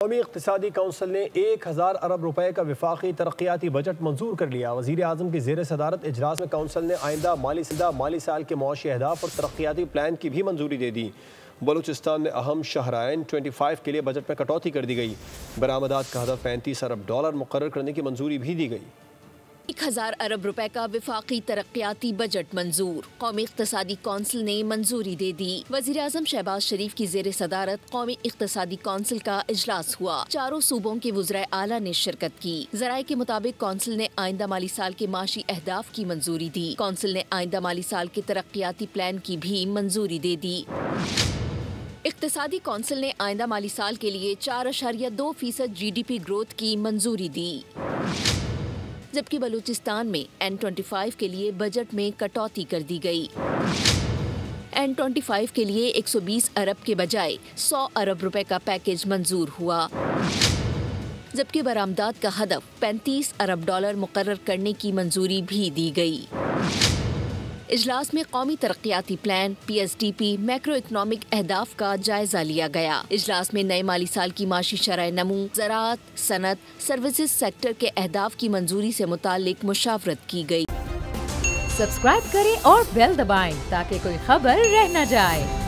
कौमी इक़्तिसादी कौंसिल ने 1000 अरब रुपए का वफाकी तरक्याती बजट मंजूर कर लिया। वज़ीर आज़म की ज़ेर सदारत इजलास में कौंसिल ने आइंदा माली साल के मुआशी अहदाफ और तरक्याती प्लान की भी मंजूरी दे दी। बलूचिस्तान में अहम शहराइन 25 के लिए बजट में कटौती कर दी गई। बरामदात का हदफ $35 अरब मुकर्रर करने की मंजूरी भी दी गई। 1000 अरब रुपए का वफाकी तरक्याती बजट मंजूर। कौमी इक़्तिसादी कौंसिल ने मंजूरी दे दी। वज़ीर आज़म शहबाज शरीफ की ज़ेर सदारत कौमी इक़्तिसादी कौंसिल का इजलास हुआ। चारों सूबों के वज़राए आला ने शिरकत की। ज़राए के मुताबिक कौंसिल ने आइंदा माली साल के माशी अहदाफ की मंजूरी दी। कौंसिल ने आइंदा माली साल के तरक्याती प्लान की भी मंजूरी दे दी। इक़्तिसादी कौंसिल ने आइंदा माली साल के लिए 4.2% GDP ग्रोथ की मंजूरी दी, जबकि बलूचिस्तान में N25 के लिए बजट में कटौती कर दी गई। N25 के लिए 120 अरब के बजाय 100 अरब रुपए का पैकेज मंजूर हुआ, जबकि बरामदात का हदफ $35 अरब मुकर्रर करने की मंजूरी भी दी गई। इजलास में कौमी तरक्याती प्लान PSDP मैक्रो इकनॉमिक अहदाफ का जायजा लिया गया। इजलास में नए माली साल की माशी शरह नमू, ज़राअत, सनत, सर्विसेज सेक्टर के अहदाफ की मंजूरी से मुताल्लिक मुशावरत की गई। सब्सक्राइब करें और बेल दबाएं ताकि कोई खबर रह न जाए।